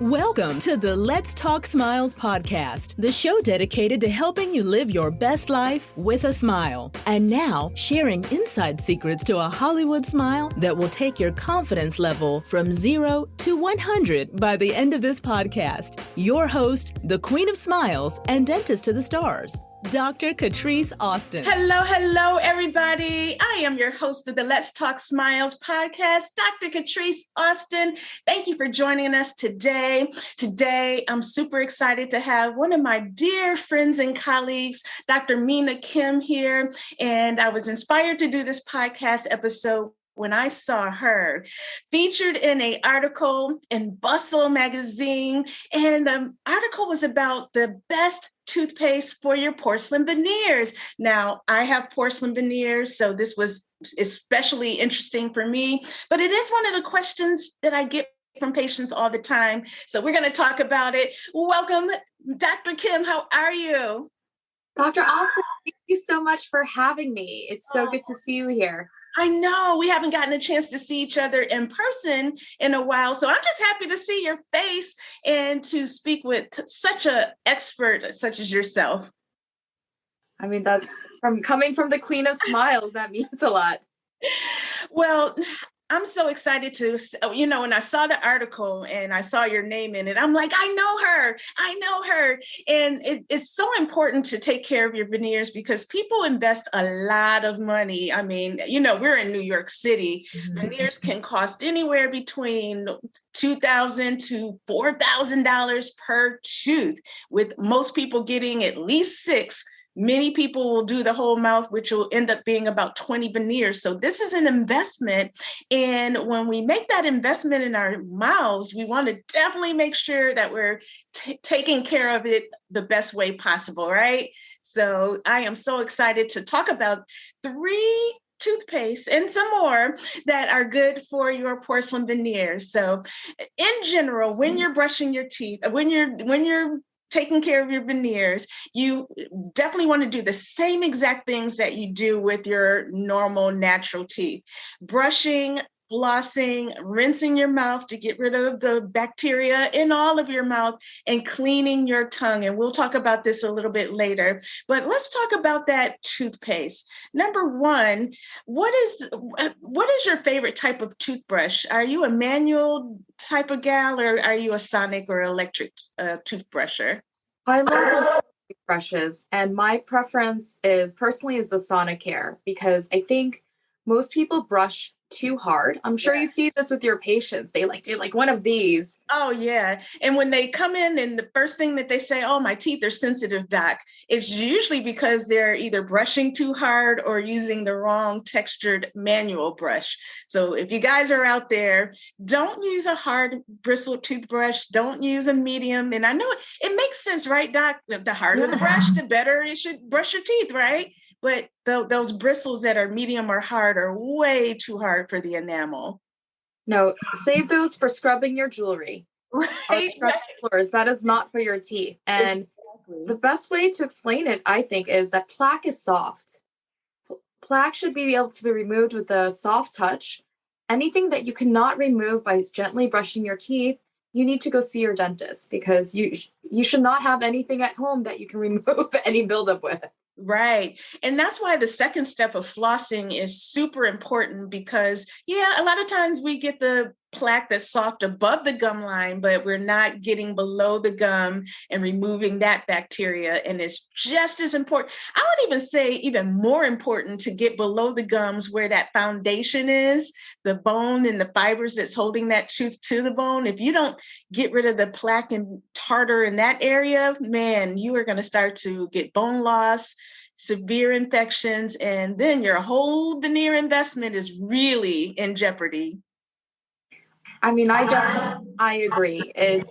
Welcome to the Let's Talk Smiles podcast, the show dedicated to helping you live your best life with a smile. And now, sharing inside secrets to a Hollywood smile that will take your confidence level from 0 to 100 by the end of this podcast. Your host, the Queen of Smiles and Dentist to the Stars, Dr. Catrise Austin. Hello, everybody. I am your host of the Let's Talk Smiles podcast, Dr. Catrise Austin. Thank you for joining us today. Today, I'm super excited to have one of my dear friends and colleagues, Dr. Mina Kim here. And I was inspired to do this podcast episode when I saw her featured in an article in Bustle magazine. And the article was about the best toothpaste for your porcelain veneers. Now, I have porcelain veneers, so this was especially interesting for me, but it is one of the questions that I get from patients all the time. So we're going to talk about it. Welcome, Dr. Kim. How are you? Dr. Austin, thank you so much for having me. It's so good to see you here. I know we haven't gotten a chance to see each other in person in a while, so I'm just happy to see your face and to speak with such an expert such as yourself. I mean, that's coming from the Queen of Smiles, that means a lot. Well, I'm so excited to, when I saw the article and I saw your name in it, I'm like, I know her. And it's so important to take care of your veneers because people invest a lot of money. I mean, we're in New York City. Mm-hmm. Veneers can cost anywhere between $2,000 to $4,000 per tooth, with most people getting at least 6. Many people will do the whole mouth, which will end up being about 20 veneers. So this is an investment. And when we make that investment in our mouths, we want to definitely make sure that we're taking care of it the best way possible, right? So I am so excited to talk about 3 toothpaste and some more that are good for your porcelain veneers. So in general, when you're brushing your teeth, when you're taking care of your veneers, you definitely want to do the same exact things that you do with your normal natural teeth. Brushing, flossing, rinsing your mouth to get rid of the bacteria in all of your mouth, and cleaning your tongue. And we'll talk about this a little bit later. But let's talk about that toothpaste. Number 1, what is your favorite type of toothbrush? Are you a manual type of gal, or are you a sonic or electric toothbrusher? I love brushes, and my preference is the Sonicare, because I think most people brush too hard. I'm sure you see this with your patients. They do one of these. Oh, yeah. And when they come in and the first thing that they say, oh, my teeth are sensitive, doc, it's usually because they're either brushing too hard or using the wrong textured manual brush. So if you guys are out there, don't use a hard bristled toothbrush. Don't use a medium. And I know it makes sense, right, doc? The harder the brush, the better you should brush your teeth, right? But those bristles that are medium or hard are way too hard for the enamel. No, save those for scrubbing your jewelry. Right. Floors. That is not for your teeth. And exactly. The best way to explain it, I think, is that plaque is soft. Plaque should be able to be removed with a soft touch. Anything that you cannot remove by gently brushing your teeth, you need to go see your dentist, because you should not have anything at home that you can remove any buildup with. Right. And that's why the second step of flossing is super important, because, a lot of times we get the plaque that's soft above the gum line, but we're not getting below the gum and removing that bacteria. And it's just as important. I would even say even more important to get below the gums, where that foundation is, the bone and the fibers that's holding that tooth to the bone. If you don't get rid of the plaque and tartar in that area, man, you are going to start to get bone loss, severe infections, and then your whole veneer investment is really in jeopardy. I mean, I agree. It's,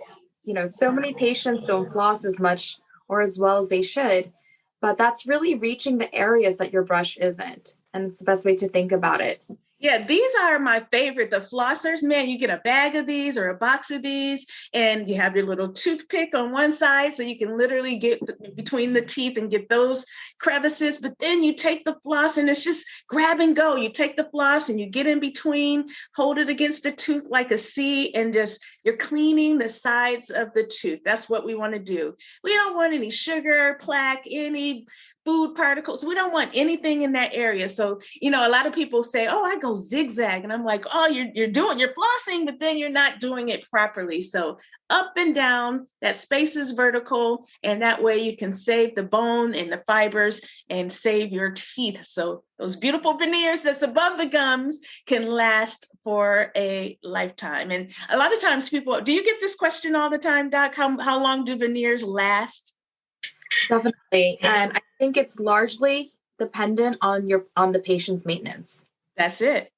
so many patients don't floss as much or as well as they should, but that's really reaching the areas that your brush isn't. And it's the best way to think about it. Yeah, these are my favorite, the flossers. Man, you get a bag of these or a box of these, and you have your little toothpick on one side, so you can literally get between the teeth and get those crevices. But then you take the floss, and it's just grab and go. You take the floss and you get in between, hold it against the tooth like a C, and just You're cleaning the sides of the tooth. That's what we want to do. We don't want any sugar, plaque, any food particles. We don't want anything in that area. So, a lot of people say, oh, I go zigzag. And I'm like, oh, you're flossing, but then you're not doing it properly. So up and down, that space is vertical. And that way you can save the bone and the fibers and save your teeth. So those beautiful veneers that's above the gums can last for a lifetime. And a lot of times people, do you get this question all the time, Doc? How long do veneers last? Definitely. And I think it's largely dependent on the patient's maintenance. That's it.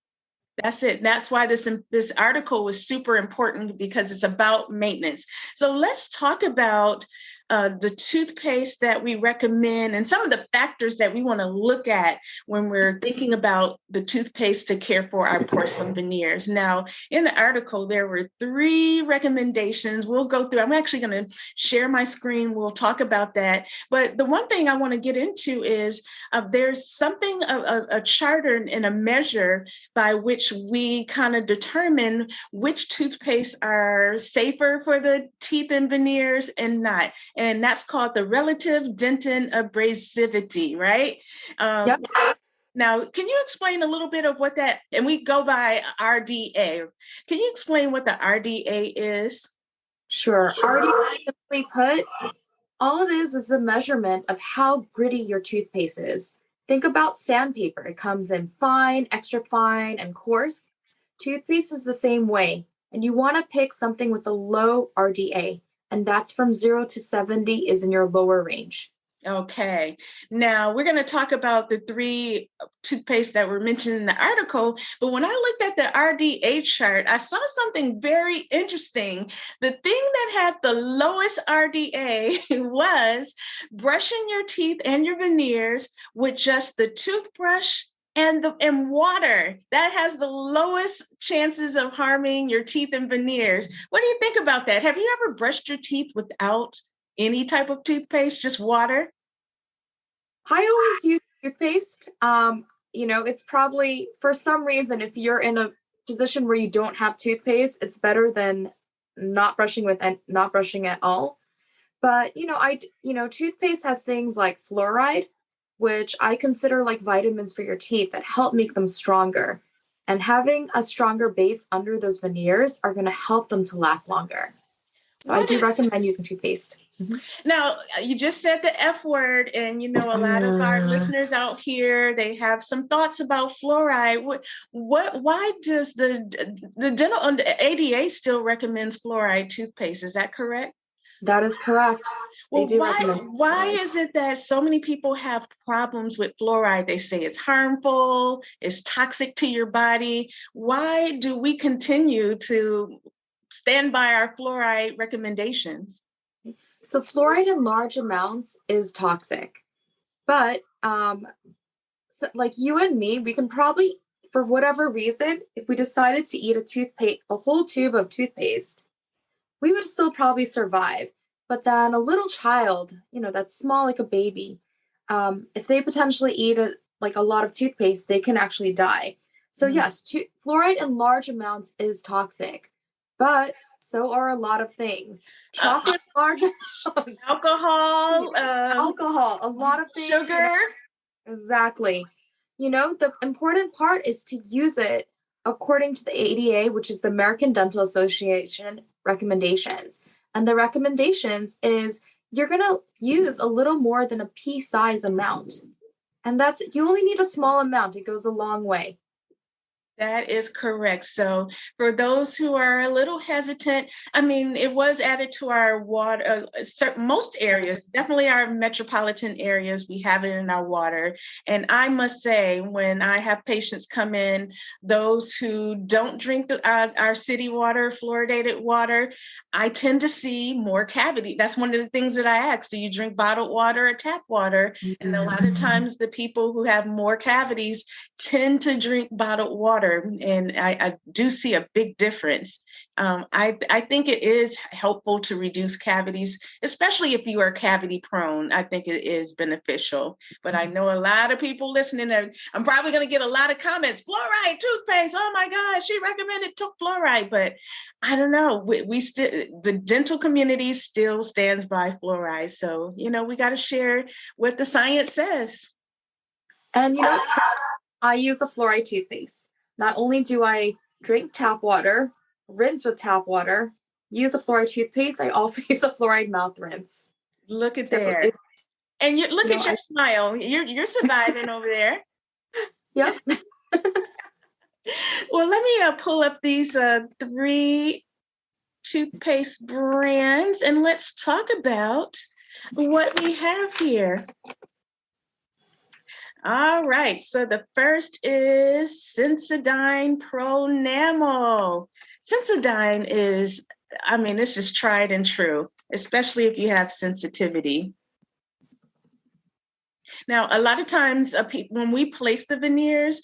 That's why this article was super important, because it's about maintenance. So let's talk about the toothpaste that we recommend and some of the factors that we want to look at when we're thinking about the toothpaste to care for our porcelain veneers. Now, in the article, there were 3 recommendations. We'll go through. I'm actually going to share my screen. We'll talk about that. But the one thing I want to get into is there's something, a chart and a measure by which we kind of determine which toothpaste are safer for the teeth and veneers and not. And that's called the relative dentin abrasivity, right? Yep. Now, can you explain a little bit of what that, and we go by RDA. Can you explain what the RDA is? Sure. RDA, simply put, all it is a measurement of how gritty your toothpaste is. Think about sandpaper. It comes in fine, extra fine, and coarse. Toothpaste is the same way. And you want to pick something with a low RDA. And that's from 0 to 70 is in your lower range. Okay. Now we're going to talk about the 3 toothpaste that were mentioned in the article. But when I looked at the RDA chart, I saw something very interesting. The thing that had the lowest RDA was brushing your teeth and your veneers with just the toothbrush and water. That has the lowest chances of harming your teeth and veneers. What do you think about that? Have you ever brushed your teeth without any type of toothpaste, just water? I always use toothpaste. It's probably, for some reason, if you're in a position where you don't have toothpaste, it's better than not brushing at all. But, toothpaste has things like fluoride, which I consider like vitamins for your teeth that help make them stronger. And having a stronger base under those veneers are going to help them to last longer. So I do recommend using toothpaste. Mm-hmm. Now, you just said the F word, and a lot of our listeners out here, they have some thoughts about fluoride. Why does the dental ADA still recommends fluoride toothpaste? Is that correct? That is correct. Well, why is it that so many people have problems with fluoride? They say it's harmful, it's toxic to your body. Why do we continue to stand by our fluoride recommendations? So fluoride in large amounts is toxic, but so like you and me, we can probably, for whatever reason, if we decided to eat a whole tube of toothpaste, we would still probably survive. But then a little child, that's small like a baby, if they potentially eat a lot of toothpaste, they can actually die. So yes, fluoride in large amounts is toxic, but so are a lot of things. Chocolate, large amounts. Alcohol, a lot of things. Sugar. Exactly. The important part is to use it according to the ADA, which is the American Dental Association recommendations. And the recommendations is you're going to use a little more than a pea-size amount. And you only need a small amount. It goes a long way. That is correct. So for those who are a little hesitant, it was added to our water, most areas, definitely our metropolitan areas, we have it in our water. And I must say, when I have patients come in, those who don't drink our city water, fluoridated water, I tend to see more cavity. That's one of the things that I ask, do you drink bottled water or tap water? Mm-hmm. And a lot of times the people who have more cavities tend to drink bottled water. And I do see a big difference I think it is helpful to reduce cavities, especially if you are cavity prone. I think it is beneficial. But I know a lot of people listening. I'm probably going to get a lot of comments. Fluoride toothpaste. Oh my God, she recommended fluoride. But I don't know. We still, the dental community still stands by fluoride. So, we got to share what the science says. And I use a fluoride toothpaste. Not only do I drink tap water, rinse with tap water, use a fluoride toothpaste, I also use a fluoride mouth rinse. Look at there. And look at your smile. You're surviving over there. Yep. Well, let me pull up these 3 toothpaste brands and let's talk about what we have here. All right, so the first is Sensodyne Pro Enamel. Sensodyne is, it's just tried and true, especially if you have sensitivity. Now, a lot of times when we place the veneers,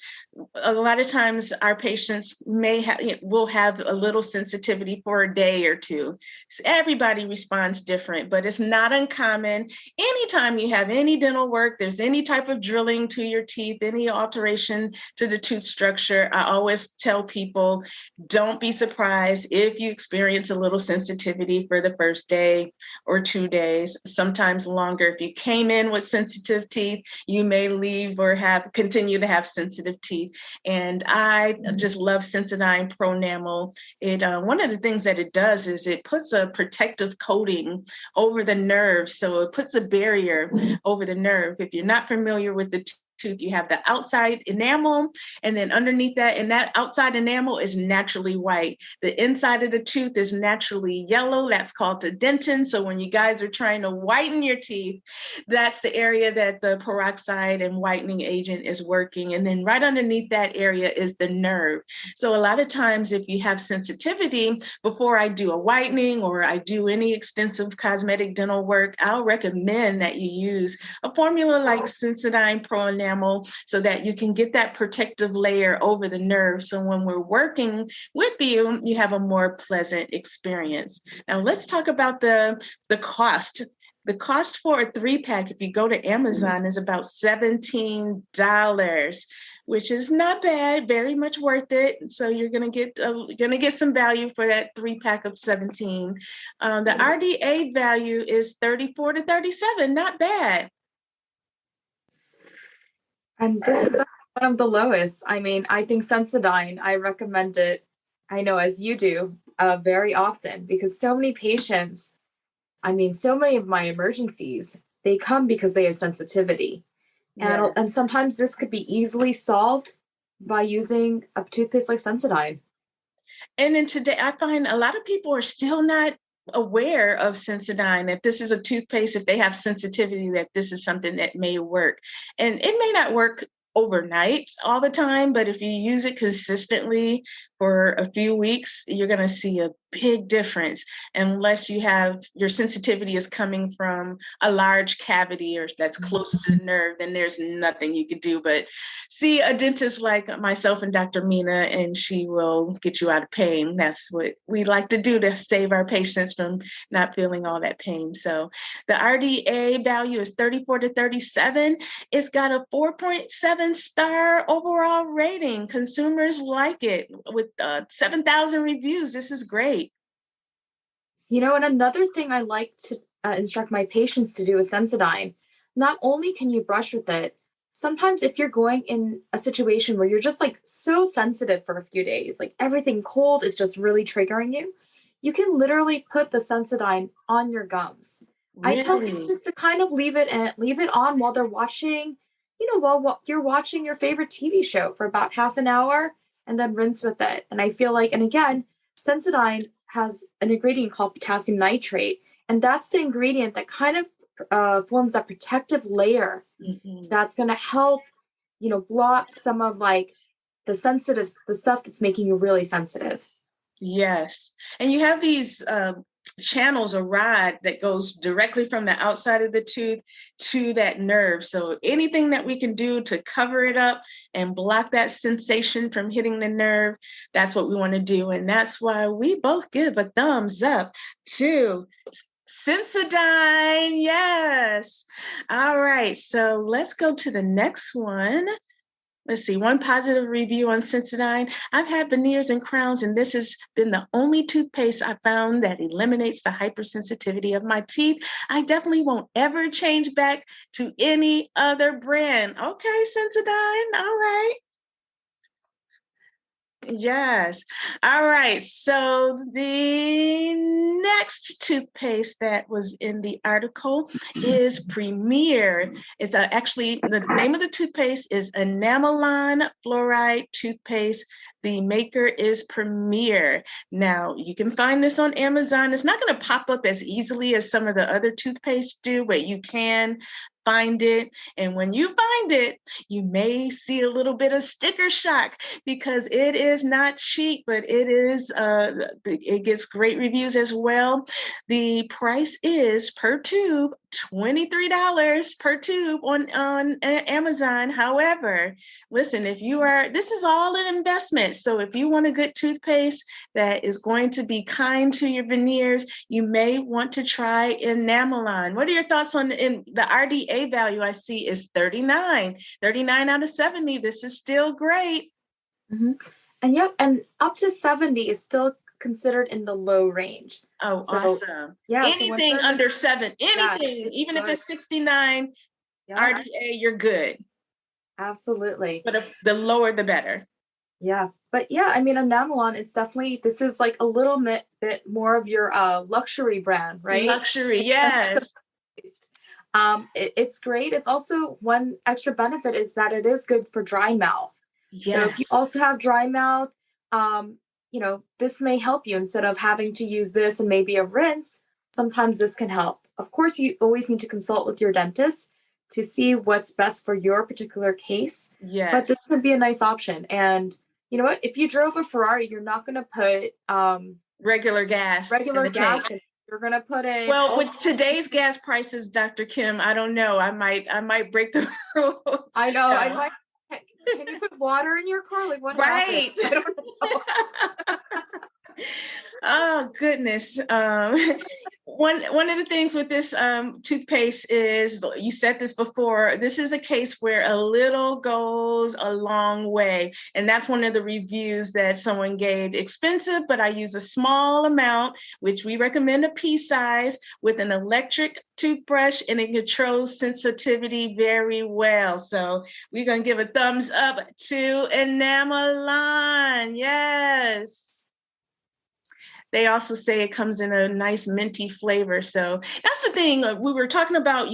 a lot of times our patients will have a little sensitivity for a day or two. So everybody responds different, but it's not uncommon. Anytime you have any dental work, there's any type of drilling to your teeth, any alteration to the tooth structure, I always tell people, don't be surprised if you experience a little sensitivity for the first day or 2 days, sometimes longer. If you came in with sensitive teeth, you may leave or continue to have sensitive teeth. And I just love Sensodyne Pro Enamel. One of the things that it does is it puts a protective coating over the nerve. So it puts a barrier over the nerve. If you're not familiar with the tooth, you have the outside enamel, and then underneath that, and that outside enamel is naturally white. The inside of the tooth is naturally yellow. That's called the dentin. So when you guys are trying to whiten your teeth, that's the area that the peroxide and whitening agent is working. And then right underneath that area is the nerve. So a lot of times if you have sensitivity, before I do a whitening or I do any extensive cosmetic dental work, I'll recommend that you use a formula like Sensodyne Pro Enamel so that you can get that protective layer over the nerve. So when we're working with you, you have a more pleasant experience. Now let's talk about the cost. The cost for a 3-pack, if you go to Amazon, is about $17, which is not bad, very much worth it. So you're gonna get some value for that 3-pack of 17. The RDA value is $34 to $37, not bad. And this is one of the lowest. I think Sensodyne, I recommend it, I know as you do, very often, because so many patients, so many of my emergencies, they come because they have sensitivity. Yes. And sometimes this could be easily solved by using a toothpaste like Sensodyne. And then today, I find a lot of people are still not aware of Sensodyne, that this is a toothpaste, if they have sensitivity, that this is something that may work. And it may not work overnight all the time, but if you use it consistently for a few weeks, you're going to see a big difference, unless your sensitivity is coming from a large cavity or that's close to the nerve, then there's nothing you can do but see a dentist like myself and Dr. Mina, and she will get you out of pain. That's what we like to do to save our patients from not feeling all that pain. So the RDA value is 34 to 37. It's got a 4.7 star overall rating. Consumers like it with 7,000 reviews. This is great. And another thing I like to instruct my patients to do with Sensodyne, not only can you brush with it, sometimes if you're going in a situation where you're just so sensitive for a few days, everything cold is just really triggering you, you can literally put the Sensodyne on your gums. Really? I tell patients to kind of leave it on while they're watching, while you're watching your favorite TV show for about half an hour, and then rinse with it. And I feel and again, Sensodyne has an ingredient called potassium nitrate, and that's the ingredient that kind of forms a protective layer that's going to help, block some of the stuff that's making you really sensitive. Yes. And you have these channels a rod that goes directly from the outside of the tooth to that nerve. So anything that we can do to cover it up and block that sensation from hitting the nerve, that's what we want to do. And that's why we both give a thumbs up to Sensodyne. Yes. All right. So let's go to the next one. Let's see, one positive review on Sensodyne. I've had veneers and crowns, and this has been the only toothpaste I found that eliminates the hypersensitivity of my teeth. I definitely won't ever change back to any other brand. Okay, Sensodyne, all right. Yes. All right. So the next toothpaste that was in the article is Premier. It's actually the name of the toothpaste is Enamelon Fluoride Toothpaste. The maker is Premier. Now, you can find this on Amazon. It's not going to pop up as easily as some of the other toothpastes do, but you can find it. And when you find it, you may see a little bit of sticker shock because it is not cheap, but it gets great reviews as well. The price is per tube $23 per tube on Amazon. However, listen, this is all an investment. So if you want a good toothpaste that is going to be kind to your veneers, you may want to try Enamelon. What are your thoughts on the RDA value I see is 39 out of 70. This is still great. Mm-hmm. And up to 70 is still considered in the low range. Oh, so, awesome. Yeah. Anything under 7, even if it's 69 RDA, you're good. Absolutely. But the lower, the better. Yeah. But yeah, I mean, Enamelon, this is like a little bit more of your luxury brand, right? Luxury, yes. It's great. It's also one extra benefit is that it is good for dry mouth. Yes. So if you also have dry mouth, this may help you instead of having to use this and maybe a rinse. Sometimes this can help. Of course, you always need to consult with your dentist to see what's best for your particular case. Yes. But this could be a nice option. And you know what? If you drove a Ferrari, you're not going to put regular gas. You're going to put in. Well, with today's gas prices, Dr. Kim, I don't know. I might break the rules. I know. I might. Can you put water in your car? Like what happened? I don't know. Oh goodness. One of the things with this toothpaste is, you said this before, this is a case where a little goes a long way. And that's one of the reviews that someone gave. Expensive, but I use a small amount, which we recommend a pea size, with an electric toothbrush, and it controls sensitivity very well. So we're going to give a thumbs up to Enamelon. Yes. They also say it comes in a nice minty flavor. So that's the thing. We were talking about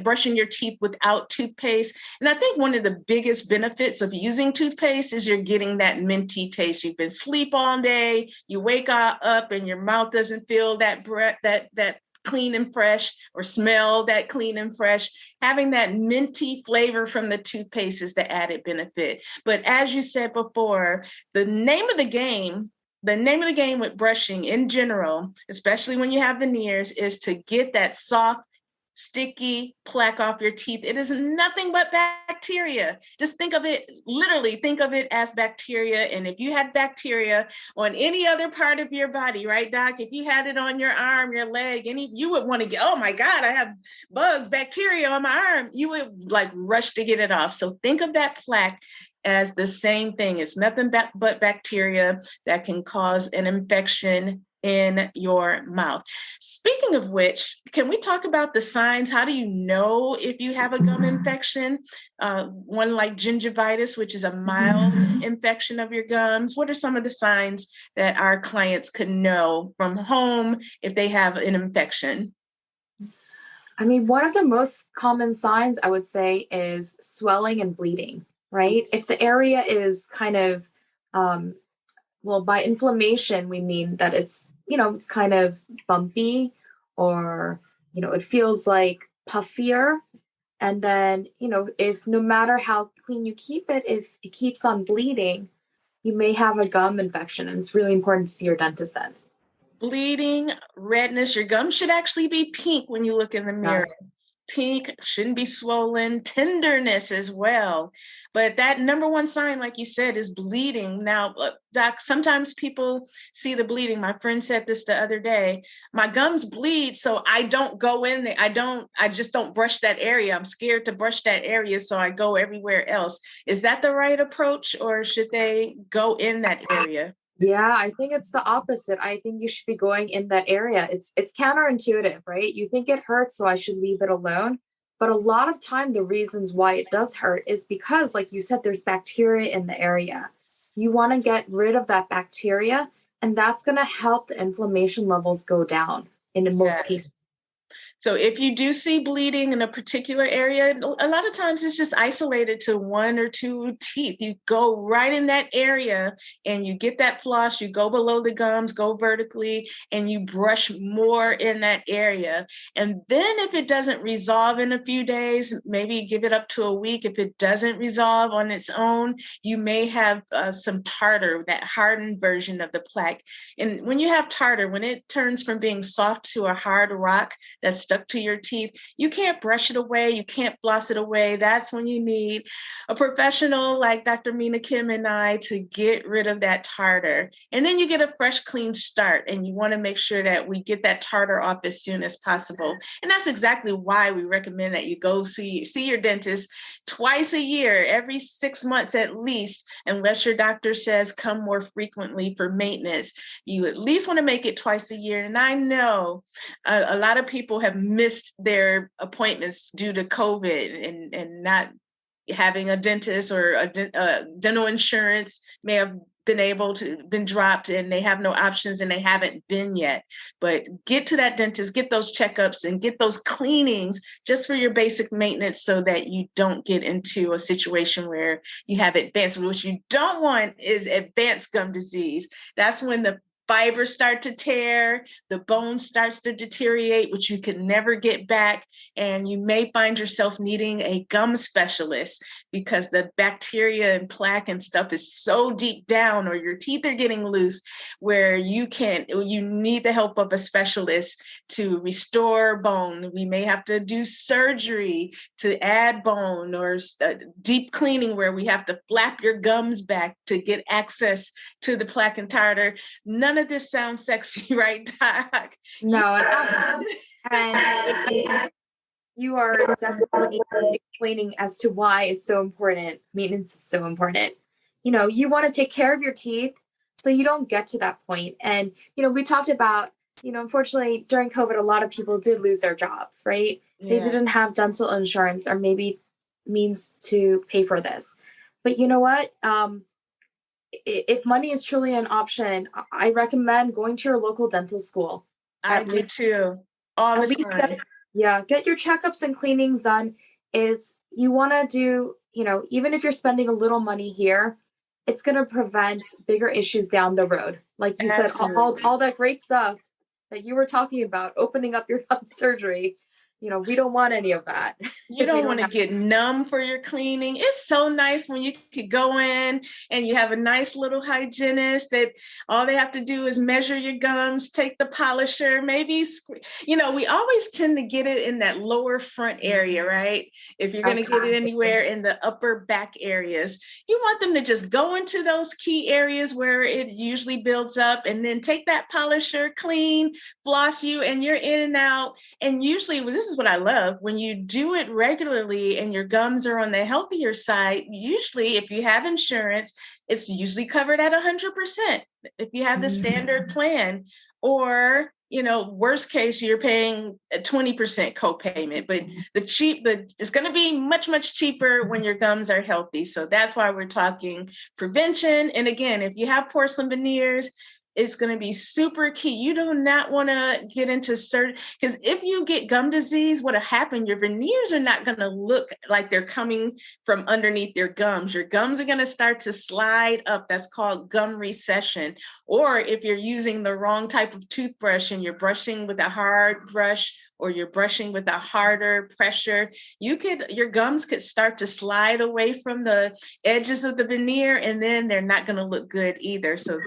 brushing your teeth without toothpaste. And I think one of the biggest benefits of using toothpaste is you're getting that minty taste. You've been asleep all day, you wake up and your mouth doesn't feel that breath, that clean and fresh, or smell that clean and fresh. Having that minty flavor from the toothpaste is the added benefit. But as you said before, the name of the game with brushing in general, especially when you have veneers, is to get that soft, sticky plaque off your teeth. It is nothing but bacteria. Just literally think of it as bacteria. And if you had bacteria on any other part of your body, right, Doc? If you had it on your arm, your leg, you would want to get, oh my God, I have bacteria on my arm. You would rush to get it off. So think of that plaque as the same thing. It's nothing but bacteria that can cause an infection in your mouth. Speaking of which, can we talk about the signs? How do you know if you have a gum infection? One like gingivitis, which is a mild infection of your gums. What are some of the signs that our clients could know from home if they have an infection? I mean, one of the most common signs I would say is swelling and bleeding. Right? If the area is kind of, by inflammation, we mean that it's kind of bumpy, or, it feels like puffier. And then, if no matter how clean you keep it, if it keeps on bleeding, you may have a gum infection, and it's really important to see your dentist then. bleeding, redness. Your gums should actually be pink when you look in the mirror. Yes. Pink, shouldn't be swollen, tenderness as well. But that number one sign, like you said, is bleeding. Now, doc, sometimes people see the bleeding. My friend said this the other day. My gums bleed, so I don't go in there. I just don't brush that area. I'm scared to brush that area, so I go everywhere else. Is that the right approach, or should they go in that area? Yeah, I think it's the opposite. I think you should be going in that area. It's counterintuitive, right? You think it hurts, so I should leave it alone. But a lot of time, the reasons why it does hurt is because, like you said, there's bacteria in the area. You want to get rid of that bacteria, and that's going to help the inflammation levels go down in most Yes. cases. So if you do see bleeding in a particular area, a lot of times it's just isolated to one or two teeth. You go right in that area and you get that floss, you go below the gums, go vertically, and you brush more in that area. And then if it doesn't resolve in a few days, maybe give it up to a week. If it doesn't resolve on its own, you may have some tartar, that hardened version of the plaque. And when you have tartar, when it turns from being soft to a hard rock that's stuck to your teeth, you can't brush it away, you can't floss it away. That's when you need a professional like Dr. Mina Kim and I to get rid of that tartar. And then you get a fresh, clean start, and you want to make sure that we get that tartar off as soon as possible. And that's exactly why we recommend that you go see your dentist twice a year, every 6 months at least, unless your doctor says come more frequently for maintenance. You at least want to make it twice a year. And I know a lot of people have missed their appointments due to COVID and not having a dentist or a dental insurance may have been dropped and they have no options and they haven't been yet. But get to that dentist, get those checkups and get those cleanings just for your basic maintenance so that you don't get into a situation where you have advanced. What you don't want is advanced gum disease. That's when the fibers start to tear, the bone starts to deteriorate, which you can never get back. And you may find yourself needing a gum specialist because the bacteria and plaque and stuff is so deep down, or your teeth are getting loose, where you need the help of a specialist to restore bone. We may have to do surgery to add bone, or deep cleaning where we have to flap your gums back to get access to the plaque and tartar. None of this sounds sexy, right, Doc? No, and you are definitely explaining as to why it's so important. Maintenance is so important. You want to take care of your teeth so you don't get to that point. And, we talked about, unfortunately during COVID, a lot of people did lose their jobs, right? Yeah. They didn't have dental insurance or maybe means to pay for this. But you know what? If money is truly an option, I recommend going to your local dental school. I do too. All the time. Get your checkups and cleanings done. You want to do, even if you're spending a little money here, it's going to prevent bigger issues down the road. Like you said, all that great stuff that you were talking about, opening up your gum surgery. We don't want any of that. You don't want to get numb for your cleaning. It's so nice when you could go in and you have a nice little hygienist that all they have to do is measure your gums, take the polisher, maybe, we always tend to get it in that lower front area, right? If you're going to get it anywhere in the upper back areas, you want them to just go into those key areas where it usually builds up and then take that polisher, clean, floss you, and you're in and out. And usually this is what I love. When you do it regularly and your gums are on the healthier side, usually if you have insurance, it's usually covered at 100%. If you have the standard plan, or, worst case, you're paying a 20% copayment, but it's going to be much, much cheaper when your gums are healthy. So that's why we're talking prevention. And again, if you have porcelain veneers, it's going to be super key. You do not want to get into surgery, because if you get gum disease, what'll happen, your veneers are not going to look like they're coming from underneath your gums. Your gums are going to start to slide up. That's called gum recession. Or if you're using the wrong type of toothbrush and you're brushing with a hard brush or you're brushing with a harder pressure, your gums could start to slide away from the edges of the veneer, and then they're not going to look good either. So,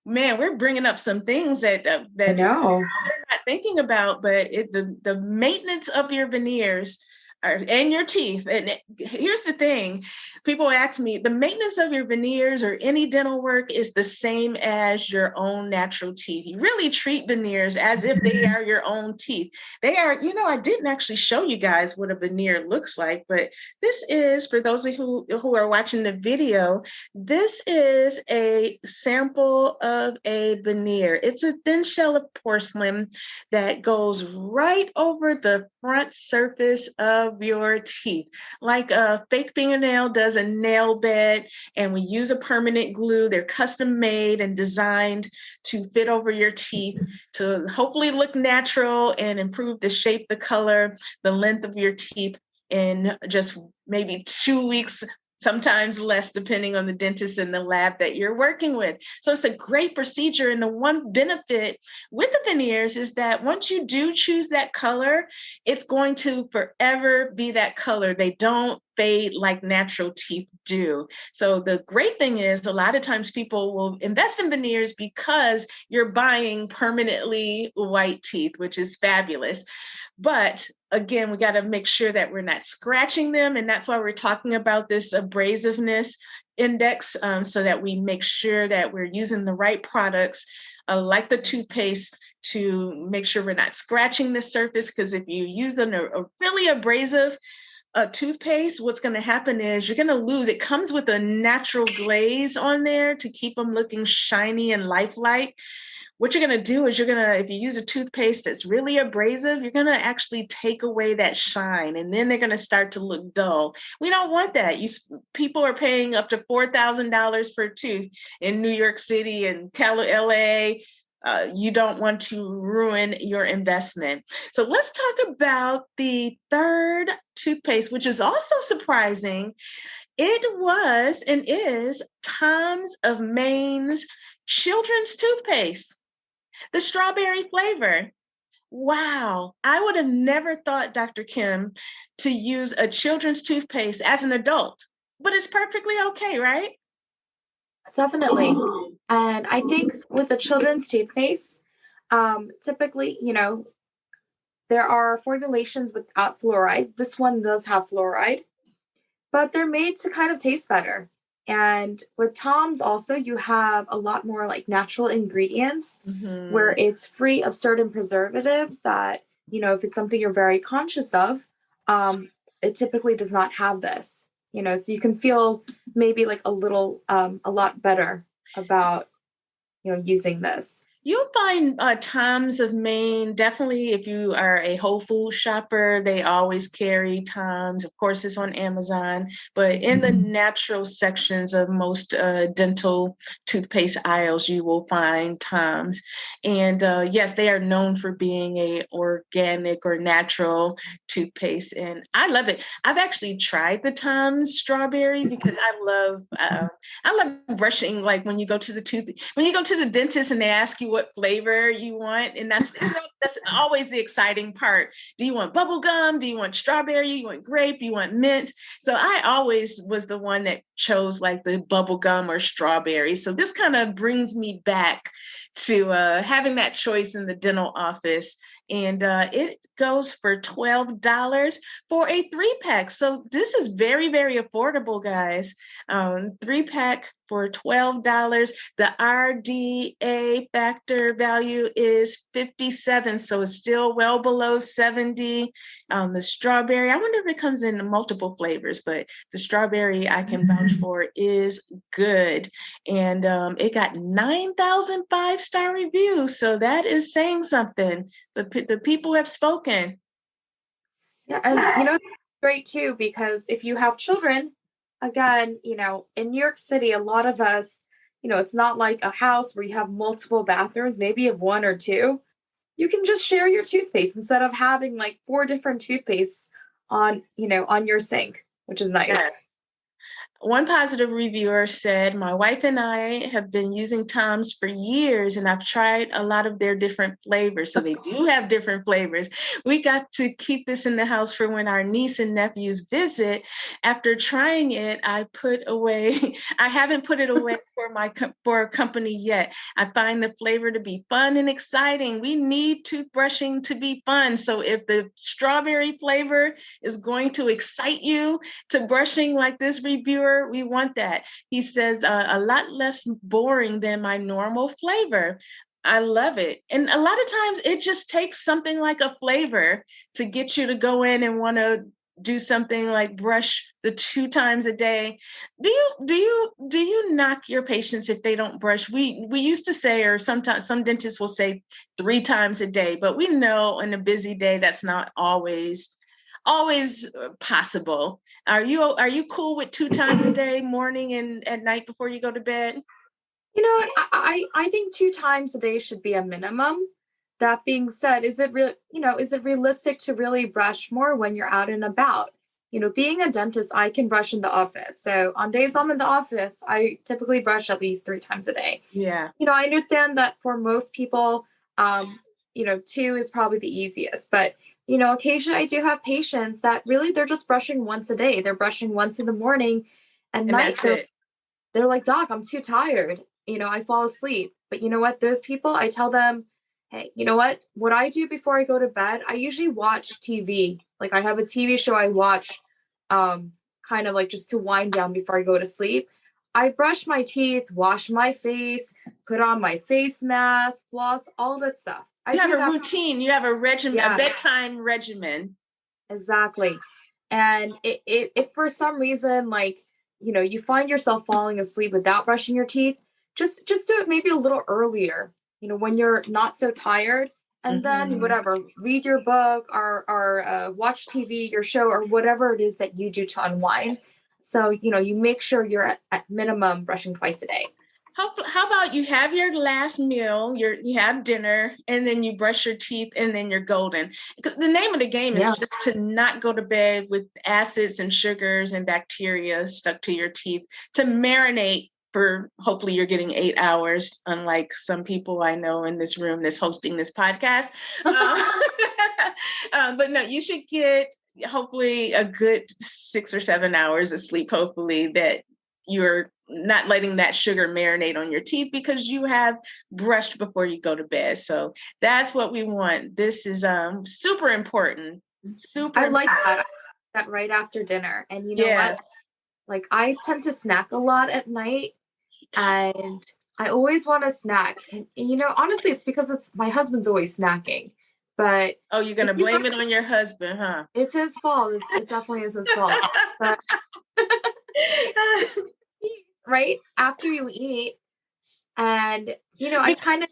man, we're bringing up some things that I know. they're not thinking about, but the maintenance of your veneers and your teeth. And here's the thing. People ask me, the maintenance of your veneers or any dental work is the same as your own natural teeth. You really treat veneers as if they are your own teeth. They are, I didn't actually show you guys what a veneer looks like, but this is, for those of you who are watching the video, this is a sample of a veneer. It's a thin shell of porcelain that goes right over the front surface of your teeth, like a fake fingernail does a nail bed, and we use a permanent glue. They're custom made and designed to fit over your teeth to hopefully look natural and improve the shape, the color, the length of your teeth in just maybe 2 weeks, sometimes less, depending on the dentist and the lab that you're working with. So it's a great procedure. And the one benefit with the veneers is that once you do choose that color, it's going to forever be that color. They don't fade like natural teeth do. So the great thing is, a lot of times people will invest in veneers because you're buying permanently white teeth, which is fabulous. But again, we got to make sure that we're not scratching them. And that's why we're talking about this abrasiveness index, so that we make sure that we're using the right products, like the toothpaste, to make sure we're not scratching the surface. Because if you use a really abrasive toothpaste, what's going to happen is you're going to lose. It comes with a natural glaze on there to keep them looking shiny and lifelike. What you're going to do is if you use a toothpaste that's really abrasive, you're going to actually take away that shine, and then they're going to start to look dull. We don't want that. People are paying up to $4,000 per tooth in New York City and LA. You don't want to ruin your investment. So let's talk about the third toothpaste, which is also surprising. It was and is Tom's of Maine's children's toothpaste, the strawberry flavor. Wow. I would have never thought, Dr. Kim, to use a children's toothpaste as an adult, but it's perfectly okay, right? Definitely. And I think with the children's toothpaste, typically, there are formulations without fluoride. This one does have fluoride, but they're made to kind of taste better. And with Tom's also, you have a lot more like natural ingredients, where it's free of certain preservatives that, if it's something you're very conscious of, it typically does not have this, so you can feel maybe like a lot better about, using this. You'll find Tom's of Maine, definitely if you are a Whole Foods shopper, they always carry Tom's. Of course, it's on Amazon, but in the natural sections of most dental toothpaste aisles, you will find Tom's. And yes, they are known for being a organic or natural toothpaste, and I love it. I've actually tried the Tom's strawberry because I love brushing. Like when you go to the dentist and they ask you what flavor you want, and that's always the exciting part. Do you want bubble gum? Do you want strawberry? You want grape? You want mint? So I always was the one that chose like the bubble gum or strawberry. So this kind of brings me back to having that choice in the dental office. And it goes for $12 for a 3-pack. So this is very, very affordable, guys. 3-pack for $12. The RDA factor value is 57, so it's still well below 70. The strawberry, I wonder if it comes in multiple flavors, but the strawberry I can vouch for is good. And it got 9,000 5-star reviews, so that is saying something. The people have spoken. Yeah, and it's great too, because if you have children, again, in New York City, a lot of us, it's not like a house where you have multiple bathrooms, maybe you have one or two. You can just share your toothpaste instead of having like 4 different toothpastes on your sink, which is nice. Yes. One positive reviewer said, my wife and I have been using Tom's for years, and I've tried a lot of their different flavors. So they do have different flavors. We got to keep this in the house for when our niece and nephews visit. After trying it, I haven't put it away for a company yet. I find the flavor to be fun and exciting. We need toothbrushing to be fun. So if the strawberry flavor is going to excite you to brushing like this reviewer, we want that. He says a lot less boring than my normal flavor. I love it. And a lot of times it just takes something like a flavor to get you to go in and want to do something like brush the 2 times a day. Do you knock your patients if they don't brush? We used to say, or sometimes some dentists will say 3 times a day, but we know in a busy day that's not always possible. Are you cool with 2 times a day, morning and at night before you go to bed? You know what? I think 2 times a day should be a minimum. That being said, is it realistic to really brush more when you're out and about? Being a dentist, I can brush in the office. So on days I'm in the office, I typically brush at least 3 times a day. Yeah. I understand that for most people, 2 is probably the easiest, but occasionally I do have patients that really they're just brushing once a day. They're brushing once in the morning and night. They're like, Doc, I'm too tired. I fall asleep. But you know what? Those people, I tell them, hey, you know what? What I do before I go to bed, I usually watch TV. Like I have a TV show I watch kind of like just to wind down before I go to sleep. I brush my teeth, wash my face, put on my face mask, floss, all that stuff. You have a routine. You have a regimen, yes. A bedtime regimen. Exactly. And if for some reason, like, you find yourself falling asleep without brushing your teeth, just do it maybe a little earlier, when you're not so tired. And then whatever, read your book or watch TV, your show, or whatever it is that you do to unwind. So, you make sure you're at minimum brushing twice a day. How about you have your last meal, you have dinner, and then you brush your teeth, and then you're golden. Because the name of the game is just to not go to bed with acids and sugars and bacteria stuck to your teeth, to marinate for, hopefully you're getting 8 hours, unlike some people I know in this room that's hosting this podcast. But no, you should get hopefully a good 6 or 7 hours of sleep, hopefully, that you're not letting that sugar marinate on your teeth because you have brushed before you go to bed. So that's what we want. This is super important. I like that right after dinner. And you know what? Like I tend to snack a lot at night, and I always want a snack. And honestly, it's because my husband's always snacking. But you're gonna blame it on your husband, huh? It's his fault. It definitely is his fault. But right after you eat, and I kind of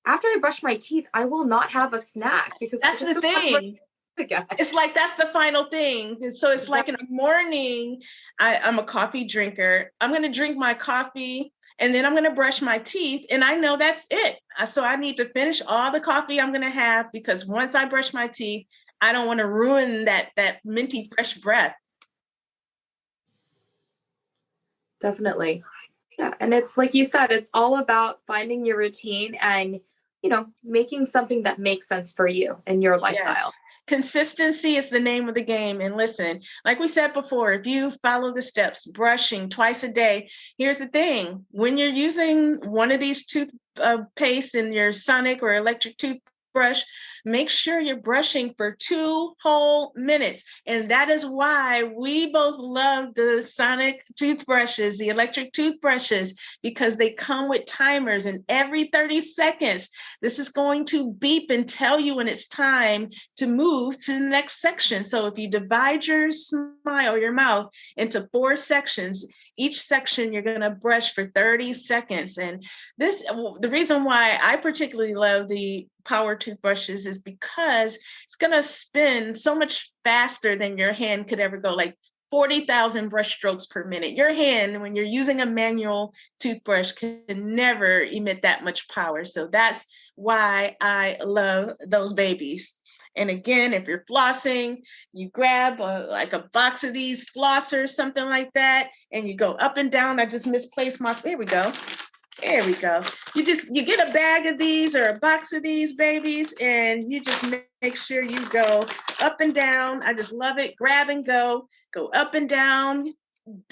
after I brush my teeth, I will not have a snack because that's the thing. It's like that's the final thing. So it's like in the morning, I'm a coffee drinker. I'm going to drink my coffee and then I'm going to brush my teeth. And I know that's it. So I need to finish all the coffee I'm going to have, because once I brush my teeth, I don't want to ruin that minty fresh breath. Definitely. Yeah. And it's like you said, it's all about finding your routine and, making something that makes sense for you and your lifestyle. Yes. Consistency is the name of the game. And listen, like we said before, if you follow the steps, brushing twice a day, here's the thing. When you're using one of these toothpaste in your sonic or electric toothbrush, make sure you're brushing for 2 whole minutes. And that is why we both love the sonic toothbrushes, the electric toothbrushes, because they come with timers, and every 30 seconds, this is going to beep and tell you when it's time to move to the next section. So if you divide your mouth into 4 sections, each section you're going to brush for 30 seconds. And the reason why I particularly love the power toothbrushes is because it's going to spin so much faster than your hand could ever go, like 40,000 brush strokes per minute. Your hand, when you're using a manual toothbrush, can never emit that much power. So that's why I love those babies. And again, if you're flossing, you grab like a box of these flossers, something like that, and you go up and down. I just misplaced there we go. There we go. You get a bag of these or a box of these babies, and you just make sure you go up and down. I just love it. Grab and go up and down.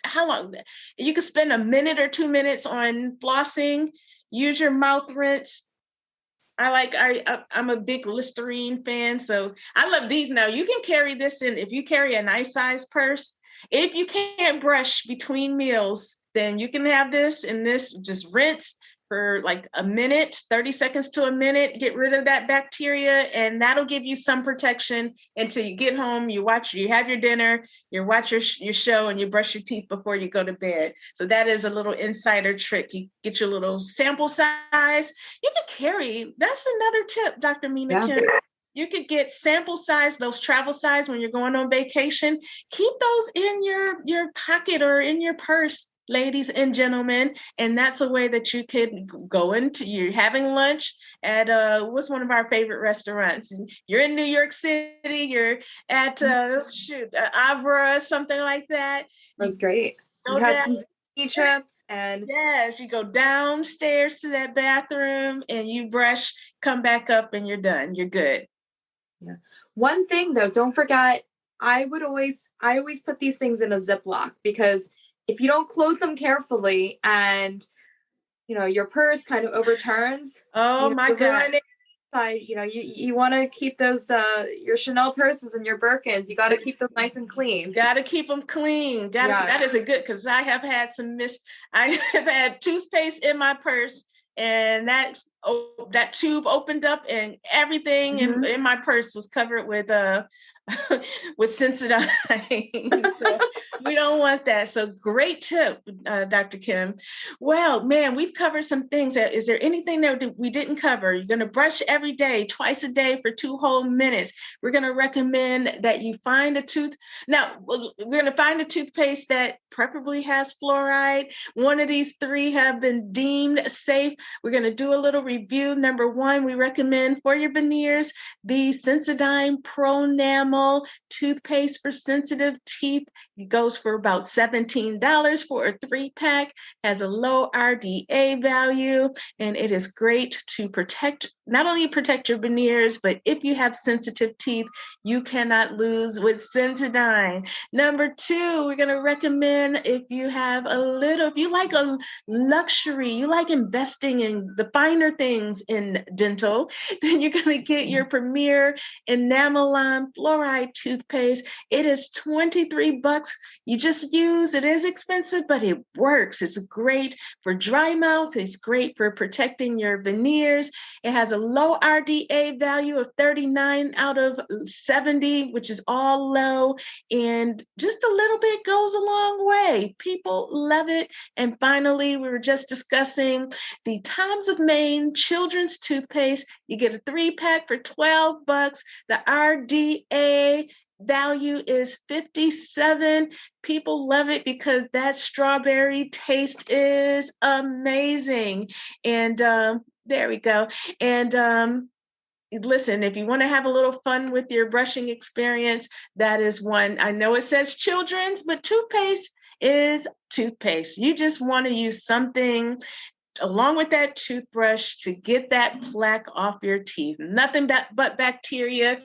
How long? You can spend a minute or 2 minutes on flossing. Use your mouth rinse. I'm a big Listerine fan, so I love these. Now you can carry this in if you carry a nice size purse. If you can't brush between meals, then you can have this, and this just rinse for like a minute, 30 seconds to a minute, get rid of that bacteria, and that'll give you some protection until you get home, you have your dinner, you watch your show, and you brush your teeth before you go to bed. So that is a little insider trick. You get your little sample size. You can carry, that's another tip, Dr. Mina Kim. You could get sample size, those travel size when you're going on vacation. Keep those in your pocket or in your purse, ladies and gentlemen. And that's a way that you could go into, you're having lunch at what's one of our favorite restaurants. You're in New York City, you're at Avra, something like that. That's great. You had some chips and yes, you go downstairs to that bathroom and you brush, come back up, and you're done. You're good. Yeah. One thing though, don't forget, I always put these things in a Ziploc, because if you don't close them carefully and your purse kind of overturns. Oh my God. You want to keep those your Chanel purses and your Birkins. You got to keep those nice and clean. Got to keep them clean. That is a good, because I have had I have had toothpaste in my purse, and that tube opened up, and everything in my purse was covered with Sensodyne. So we don't want that. So great tip, Dr. Kim. Well, man, we've covered some things. Is there anything that we didn't cover? You're going to brush every day, twice a day for 2 whole minutes. We're going to recommend that you find Now, we're going to find a toothpaste that preferably has fluoride. One of these 3 have been deemed safe. We're going to do a little review. Number 1, we recommend for your veneers the Sensodyne Pro-Enamel toothpaste for sensitive teeth. It goes for about $17 for a 3-pack, has a low RDA value, and it is great to not only protect your veneers, but if you have sensitive teeth, you cannot lose with Sensodyne. Number 2, we're going to recommend if you like a luxury, you like investing in the finer things in dental, then you're going to get your Premier Enamelon Fluoride toothpaste. It is $23. You just use it. Is expensive, but it works. It's great for dry mouth. It's great for protecting your veneers. It has a low RDA value of 39 out of 70, which is all low, and just a little bit goes a long way. People love it. And finally, we were just discussing the Times of Maine children's toothpaste. You get a 3-pack for $12. The RDA value is 57. People love it because that strawberry taste is amazing. And there we go. And listen, if you want to have a little fun with your brushing experience, that is one. I know it says children's, but toothpaste is toothpaste. You just want to use something along with that toothbrush to get that plaque off your teeth. Nothing but bacteria.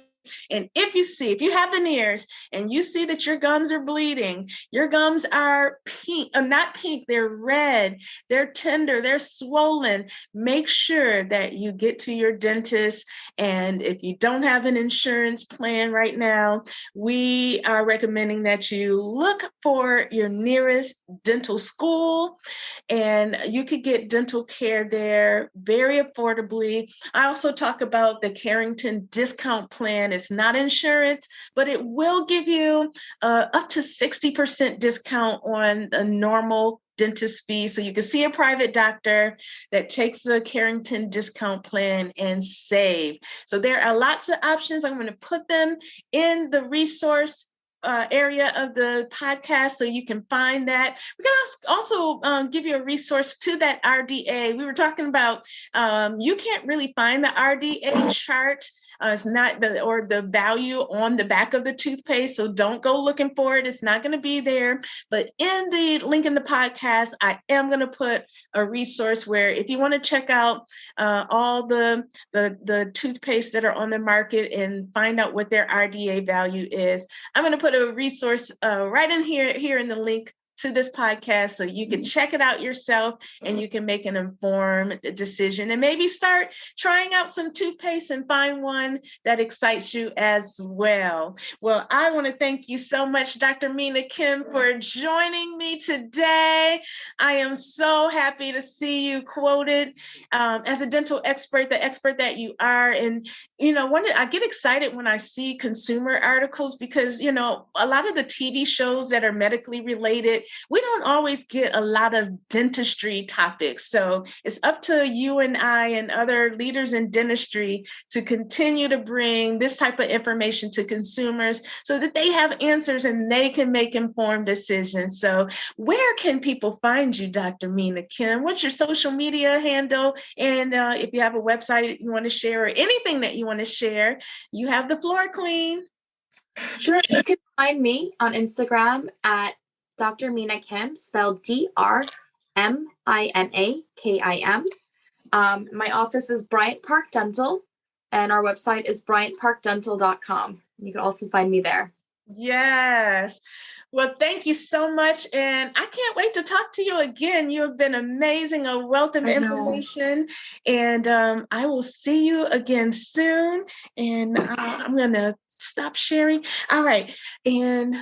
And if you have veneers and you see that your gums are bleeding, your gums are pink, not pink, they're red, they're tender, they're swollen, make sure that you get to your dentist. And if you don't have an insurance plan right now, we are recommending that you look for your nearest dental school, and you could get dental care there very affordably. I also talk about the Carrington discount plan. It's not insurance, but it will give you up to 60% discount on a normal dentist fee. So you can see a private doctor that takes the Carrington discount plan and save. So there are lots of options. I'm going to put them in the resource area of the podcast so you can find that. We're going to also give you a resource to that RDA. We were talking about you can't really find the RDA chart It's not the value on the back of the toothpaste. So don't go looking for it. It's not going to be there. But in the link in the podcast, I am going to put a resource where if you want to check out all the toothpaste that are on the market and find out what their RDA value is, I'm going to put a resource right in here in the link to this podcast so you can check it out yourself and you can make an informed decision and maybe start trying out some toothpaste and find one that excites you as well. Well, I want to thank you so much, Dr. Mina Kim, for joining me today. I am so happy to see you quoted as a dental expert, the expert that you are. And, I get excited when I see consumer articles because, a lot of the TV shows that are medically related, we don't always get a lot of dentistry topics. So it's up to you and I and other leaders in dentistry to continue to bring this type of information to consumers so that they have answers and they can make informed decisions. So where can people find you, Dr. Mina Kim? What's your social media handle? And if you have a website you want to share or anything that you want to share, you have the floor, Queen. Sure. You can find me on Instagram at Dr. Mina Kim, spelled DrMinakim. My office is Bryant Park Dental, and our website is bryantparkdental.com. You can also find me there. Yes. Well, thank you so much. And I can't wait to talk to you again. You have been amazing, a wealth of information. And I will see you again soon. And I'm going to stop sharing. All right. And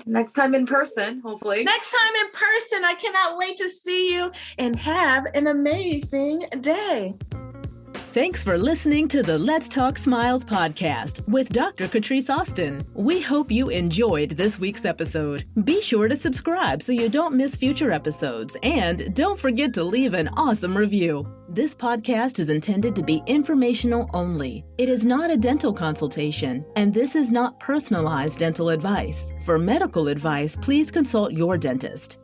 next time in person, hopefully. Next time in person. I cannot wait to see you and have an amazing day. Thanks for listening to the Let's Talk Smiles podcast with Dr. Catrise Austin. We hope you enjoyed this week's episode. Be sure to subscribe so you don't miss future episodes, and don't forget to leave an awesome review. This podcast is intended to be informational only. It is not a dental consultation, and this is not personalized dental advice. For medical advice, please consult your dentist.